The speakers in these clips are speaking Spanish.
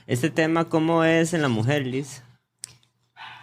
Este tema, ¿cómo es en la mujer, Liz?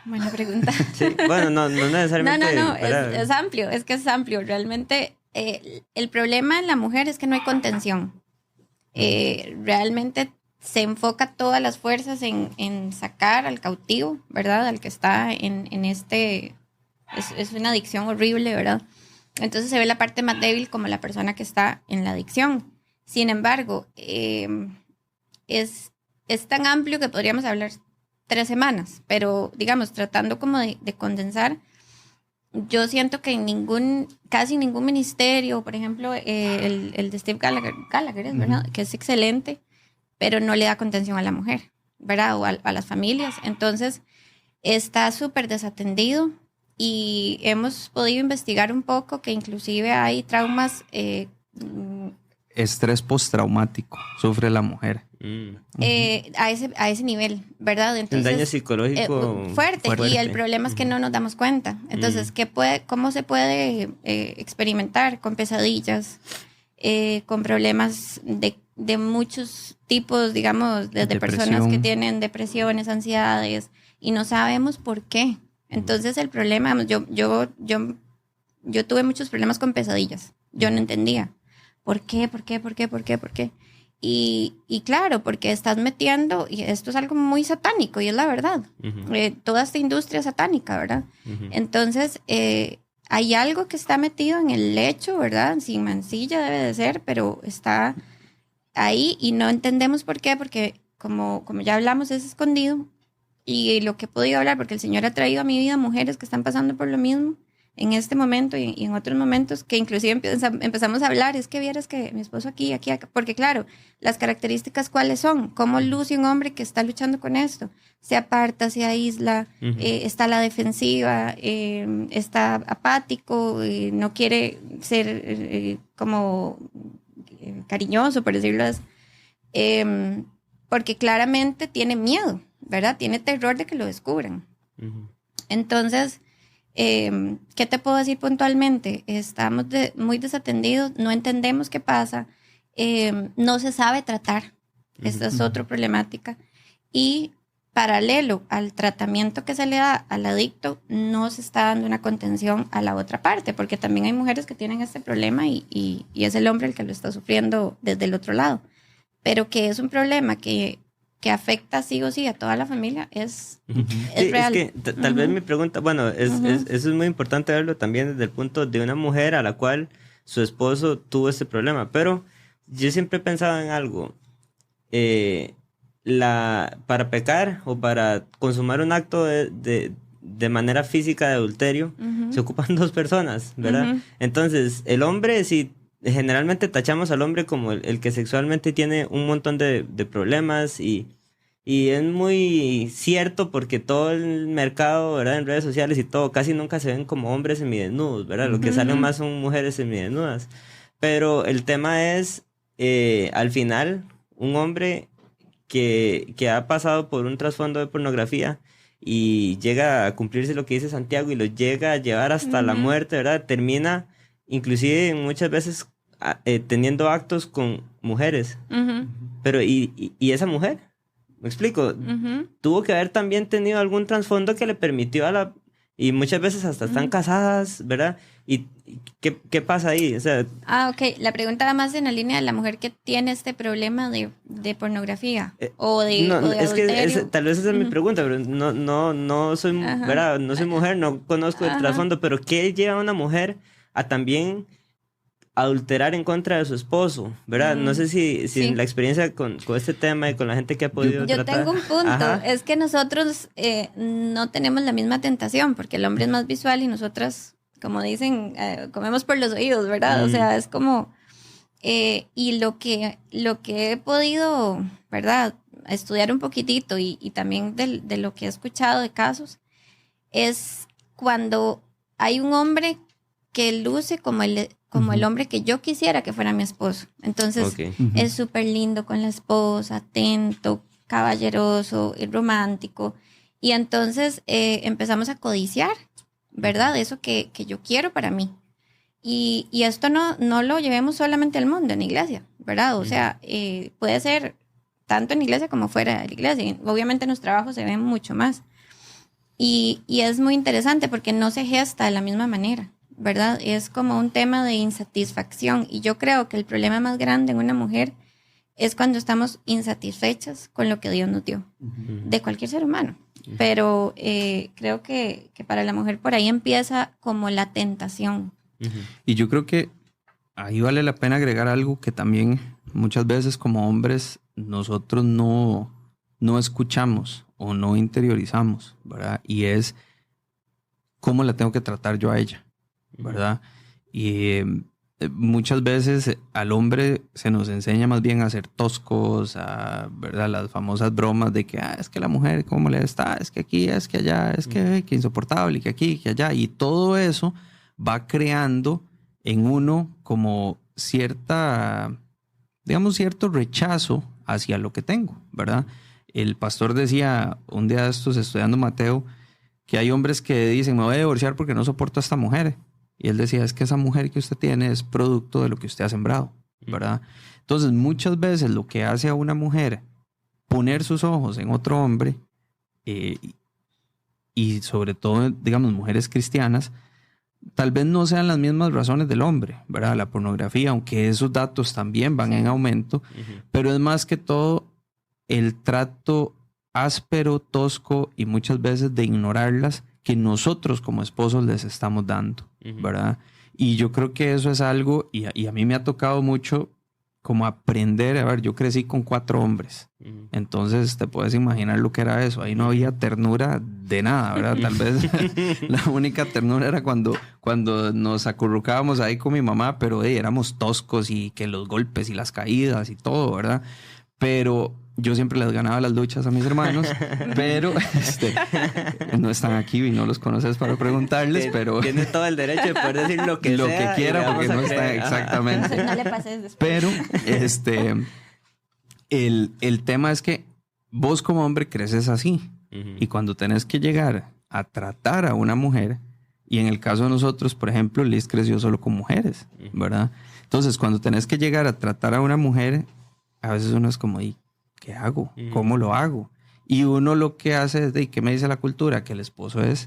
Buena pregunta. Sí, bueno, no necesariamente. No, es amplio, es que es amplio. Realmente el problema en la mujer es que no hay contención. Realmente se enfoca todas las fuerzas en sacar al cautivo, ¿verdad? Al que está en este... Es una adicción horrible, ¿verdad? Entonces se ve la parte más débil como la persona que está en la adicción. Sin embargo, es tan amplio que podríamos hablar 3 semanas, pero digamos, tratando como de condensar, yo siento que en casi ningún ministerio, por ejemplo, el de Steve Gallagher es, ¿verdad? Que es excelente, pero no le da contención a la mujer, ¿verdad? O a las familias. Entonces, está súper desatendido y hemos podido investigar un poco que inclusive hay traumas... Estrés postraumático sufre la mujer. A ese nivel, ¿verdad? Entonces, un daño psicológico fuerte. Y el problema es que no nos damos cuenta. Entonces, ¿cómo se puede experimentar? Con pesadillas, con problemas de muchos tipos, digamos, desde personas que tienen depresiones, ansiedades, y no sabemos por qué. Entonces, el problema, yo tuve muchos problemas con pesadillas. Yo no entendía. ¿Por qué? Y claro, porque estás metiendo, y esto es algo muy satánico, y es la verdad, toda esta industria satánica, ¿verdad? Entonces, hay algo que está metido en el lecho, ¿verdad? Sin mancilla debe de ser, pero está ahí y no entendemos por qué, porque como ya hablamos, es escondido, y lo que he podido hablar, porque el Señor ha traído a mi vida mujeres que están pasando por lo mismo, en este momento y en otros momentos que inclusive empezamos a hablar, es que vieras que mi esposo aquí, acá, porque claro, las características cuáles son, cómo luce un hombre que está luchando con esto, se aparta, se aísla, está a la defensiva, está apático, no quiere ser como cariñoso, por decirlo así, porque claramente tiene miedo, ¿verdad? Tiene terror de que lo descubran. Entonces, ¿qué te puedo decir puntualmente? Estamos muy desatendidos, no entendemos qué pasa, no se sabe tratar. Esta es otra problemática. Y paralelo al tratamiento que se le da al adicto, no se está dando una contención a la otra parte, porque también hay mujeres que tienen este problema y es el hombre el que lo está sufriendo desde el otro lado. Pero que es un problema que afecta sí o sí a toda la familia, es real. Es que tal vez mi pregunta, bueno, eso es muy importante verlo también desde el punto de una mujer a la cual su esposo tuvo este problema, pero yo siempre he pensado en algo, para pecar o para consumar un acto de manera física de adulterio, se ocupan 2 personas, ¿verdad? Entonces, el hombre, si generalmente tachamos al hombre como el que sexualmente tiene un montón de problemas y es muy cierto porque todo el mercado, ¿verdad? En redes sociales y todo, casi nunca se ven como hombres semidesnudos, ¿verdad? Lo que salen más son mujeres semidesnudas. Pero el tema es, al final, un hombre que ha pasado por un trasfondo de pornografía y llega a cumplirse lo que dice Santiago y lo llega a llevar hasta la muerte, ¿verdad? Termina, inclusive muchas veces, teniendo actos con mujeres. Pero, ¿y esa mujer? ¿Me explico? Tuvo que haber también tenido algún trasfondo que le permitió y muchas veces hasta están casadas, ¿verdad? ¿Y qué pasa ahí? O sea... ok. La pregunta va más en la línea de la mujer que tiene este problema de pornografía o de adulterio. Que tal vez esa es mi pregunta, pero no soy, ¿verdad? No soy mujer, no conozco el trasfondo, pero ¿qué lleva a una mujer a también adulterar en contra de su esposo, ¿verdad? No sé si en la experiencia con este tema y con la gente que ha podido tratar... Yo tengo un punto, es que nosotros no tenemos la misma tentación, porque el hombre es más visual y nosotras, como dicen, comemos por los oídos, ¿verdad? O sea, es como... y lo que he podido, ¿verdad? Estudiar un poquitito y también de lo que he escuchado de casos, es cuando hay un hombre que luce como el hombre que yo quisiera que fuera mi esposo. Entonces, es súper lindo con la esposa, atento, caballeroso y romántico. Y entonces empezamos a codiciar, ¿verdad? Eso que yo quiero para mí. Y esto no lo llevemos solamente al mundo, en la iglesia, ¿verdad? O sea, puede ser tanto en la iglesia como fuera de la iglesia. Y obviamente en los trabajos se ven mucho más. Y es muy interesante porque no se gesta de la misma manera, ¿verdad? Es como un tema de insatisfacción. Y yo creo que el problema más grande en una mujer es cuando estamos insatisfechas con lo que Dios nos dio, de cualquier ser humano. Pero creo que para la mujer por ahí empieza como la tentación. Y yo creo que ahí vale la pena agregar algo que también muchas veces como hombres nosotros no escuchamos o no interiorizamos, ¿verdad? Y es cómo la tengo que tratar yo a ella, ¿verdad? Y muchas veces al hombre se nos enseña más bien a ser toscos, ¿verdad? Las famosas bromas de que es que la mujer, ¿cómo le está? Es que aquí, es que allá, es que insoportable, que aquí, que allá. Y todo eso va creando en uno como cierto rechazo hacia lo que tengo, ¿verdad? El pastor decía un día de estos estudiando Mateo que hay hombres que dicen, me voy a divorciar porque no soporto a esta mujer. Y él decía, es que esa mujer que usted tiene es producto de lo que usted ha sembrado, ¿verdad? Entonces, muchas veces lo que hace a una mujer poner sus ojos en otro hombre, y sobre todo, digamos, mujeres cristianas, tal vez no sean las mismas razones del hombre, ¿verdad? La pornografía, aunque esos datos también van en aumento, pero es más que todo el trato áspero, tosco y muchas veces de ignorarlas que nosotros como esposos les estamos dando, ¿verdad? Y yo creo que eso es algo, y a mí me ha tocado mucho como aprender, a ver, yo crecí con 4 hombres, entonces te puedes imaginar lo que era eso, ahí no había ternura de nada, ¿verdad? Tal vez la única ternura era cuando nos acurrucábamos ahí con mi mamá, pero éramos toscos y que los golpes y las caídas y todo, ¿verdad? Pero yo siempre les ganaba las luchas a mis hermanos, pero no están aquí y no los conoces para preguntarles, pero... Tiene todo el derecho de poder decir lo que quiera porque no está exactamente. No le pases después. Pero el tema es que vos como hombre creces así. Y cuando tenés que llegar a tratar a una mujer, y en el caso de nosotros, por ejemplo, Liz creció solo con mujeres, ¿verdad? Entonces, cuando tenés que llegar a tratar a una mujer, a veces uno es como, ¿qué hago? ¿Cómo lo hago? Y uno lo que hace es, ¿qué me dice la cultura? Que el esposo es...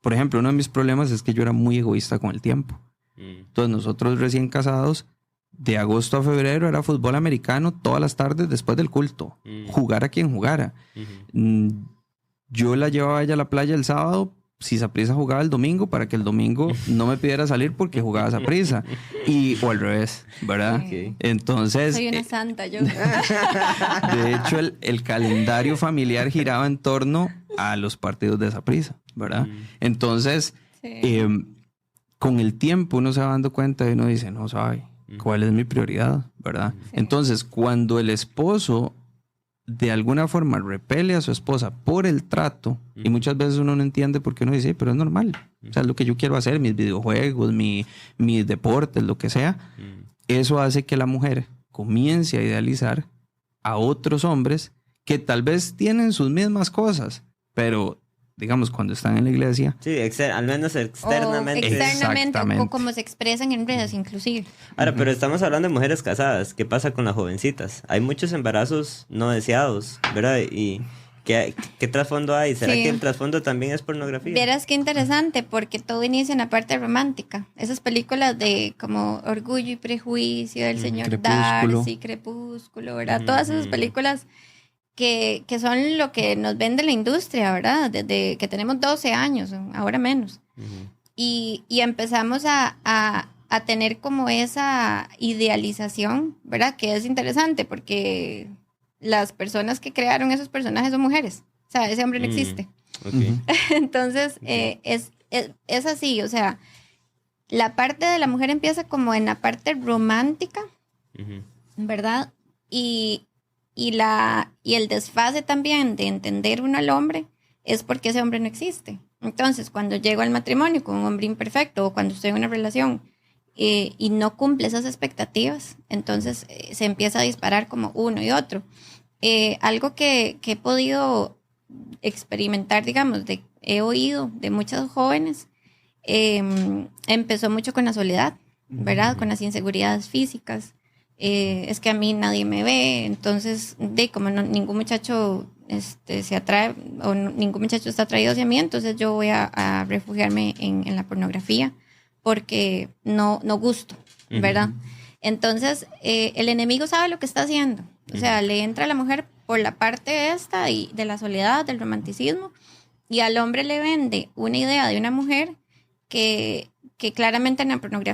Por ejemplo, uno de mis problemas es que yo era muy egoísta con el tiempo. Entonces, nosotros recién casados, de agosto a febrero era fútbol americano todas las tardes después del culto. Jugar a quien jugara. Yo la llevaba a ella a la playa el sábado, si Saprissa jugaba el domingo, para que el domingo no me pidiera salir porque jugaba Saprissa. O al revés, ¿verdad? Okay. Entonces... Soy una santa, yo. De hecho, el calendario familiar giraba en torno a los partidos de Saprissa, ¿verdad? Entonces, con el tiempo uno se va dando cuenta y uno dice, no sabe cuál es mi prioridad, ¿verdad? Sí. Entonces, cuando el esposo de alguna forma repele a su esposa por el trato, y muchas veces uno no entiende por qué uno dice, pero es normal, o sea, es lo que yo quiero hacer, mis videojuegos, mis deportes, lo que sea, eso hace que la mujer comience a idealizar a otros hombres que tal vez tienen sus mismas cosas, pero digamos cuando están en la iglesia, sí, al menos externamente, o como se expresan en redes inclusive. Ahora, pero estamos hablando de mujeres casadas. ¿Qué pasa con las jovencitas? Hay muchos embarazos no deseados, ¿verdad? Y ¿qué trasfondo hay? ¿Será que el trasfondo también es pornografía? Verás qué interesante, porque todo inicia en la parte romántica. Esas películas de como Orgullo y Prejuicio, El Señor Crepúsculo. Darcy, Crepúsculo, ¿verdad? Todas esas películas que son lo que nos vende la industria, ¿verdad? Desde que tenemos 12 años, ahora menos. Y empezamos a tener como esa idealización, ¿verdad? Que es interesante porque las personas que crearon esos personajes son mujeres. O sea, ese hombre no existe. Okay. Entonces, es así, o sea, la parte de la mujer empieza como en la parte romántica, ¿verdad? Y el desfase también de entender uno al hombre es porque ese hombre no existe. Entonces, cuando llego al matrimonio con un hombre imperfecto o cuando estoy en una relación y no cumple esas expectativas, entonces se empieza a disparar como uno y otro. Algo que he podido experimentar, digamos, he oído de muchos jóvenes, empezó mucho con la soledad, ¿verdad? Con las inseguridades físicas. es que a mí nadie me ve, entonces como ningún muchacho se atrae o ningún muchacho está atraído hacia mí, entonces yo voy a refugiarme en la pornografía porque no gusto, ¿verdad? Entonces el enemigo sabe lo que está haciendo, o sea, le entra a la mujer por la parte esta y de la soledad, del romanticismo, y al hombre le vende una idea de una mujer que claramente en la pornografía